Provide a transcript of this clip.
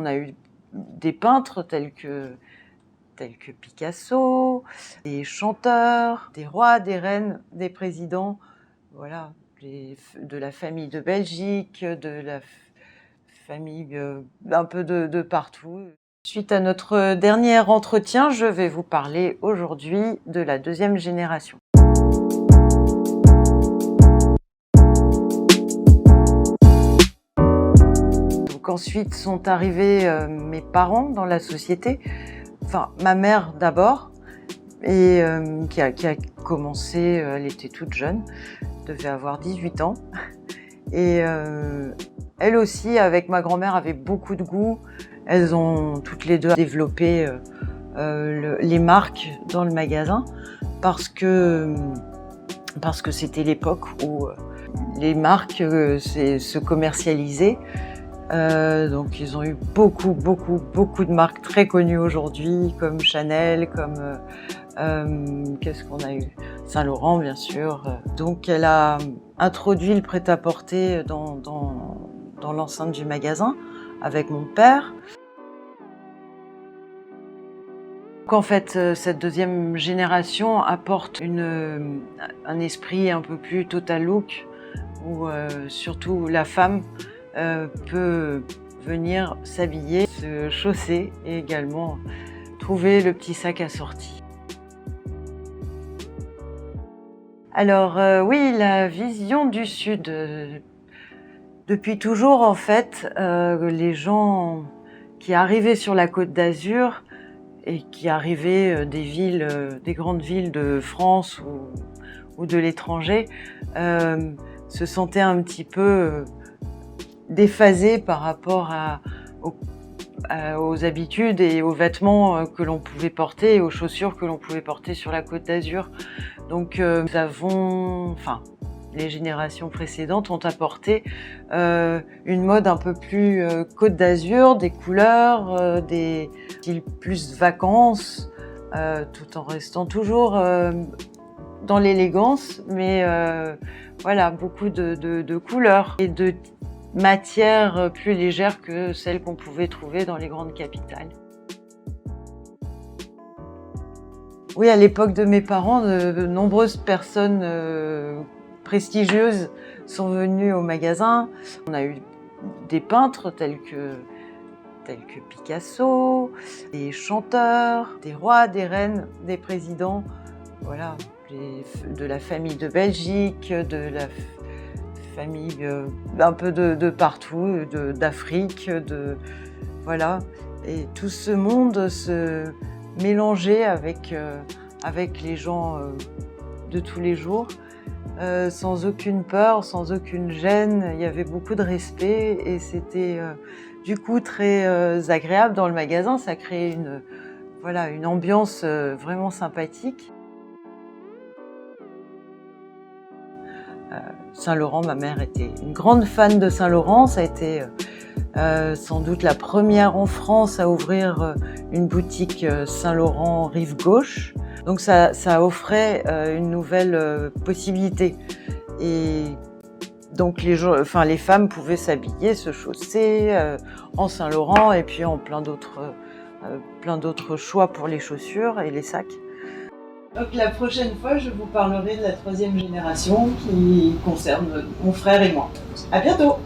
On a eu des peintres tels que Picasso, des chanteurs, des rois, des reines, des présidents, voilà, de la famille de Belgique, de la famille un peu de partout. Suite à notre dernier entretien, je vais vous parler aujourd'hui de la deuxième génération. Donc ensuite sont arrivés mes parents dans la société, enfin ma mère d'abord, et qui a commencé, elle était toute jeune, devait avoir 18 ans. Et elle aussi, avec ma grand-mère, avait beaucoup de goût. Elles ont toutes les deux développé les marques dans le magasin parce que c'était l'époque où les marques se commercialisaient. Donc ils ont eu beaucoup de marques très connues aujourd'hui, comme Chanel, comme qu'est-ce qu'on a eu, Saint Laurent bien sûr. Donc elle a introduit le prêt-à-porter dans l'enceinte du magasin avec mon père. Donc en fait, cette deuxième génération apporte un esprit un peu plus total look, où surtout la femme peut venir s'habiller, se chausser et également trouver le petit sac assorti. Alors oui, la vision du Sud. Depuis toujours, en fait, les gens qui arrivaient sur la Côte d'Azur et qui arrivaient des grandes villes de France ou de l'étranger se sentaient un petit peu déphasés par rapport aux habitudes et aux vêtements que l'on pouvait porter et aux chaussures que l'on pouvait porter sur la Côte d'Azur. Donc les générations précédentes ont apporté une mode un peu plus Côte d'Azur, des couleurs, des styles plus vacances, tout en restant toujours dans l'élégance, mais voilà, beaucoup de couleurs et de matières plus légères que celles qu'on pouvait trouver dans les grandes capitales. Oui, à l'époque de mes parents, de nombreuses personnes prestigieuses sont venues au magasin. On a eu des peintres tels que Picasso, des chanteurs, des rois, des reines, des présidents, voilà, de la famille de Belgique, de la famille un peu de partout, d'Afrique, voilà. Et tout ce monde se mélangeait avec les gens de tous les jours, sans aucune peur, sans aucune gêne. Il y avait beaucoup de respect et c'était du coup très agréable dans le magasin. Ça créait une ambiance vraiment sympathique. Saint Laurent, ma mère était une grande fan de Saint Laurent. Ça a été sans doute la première en France à ouvrir une boutique Saint Laurent rive gauche. Donc ça offrait une nouvelle possibilité. Et donc les femmes pouvaient s'habiller, se chausser en Saint Laurent et puis en plein d'autres choix pour les chaussures et les sacs. Donc la prochaine fois, je vous parlerai de la troisième génération qui concerne mon frère et moi. À bientôt!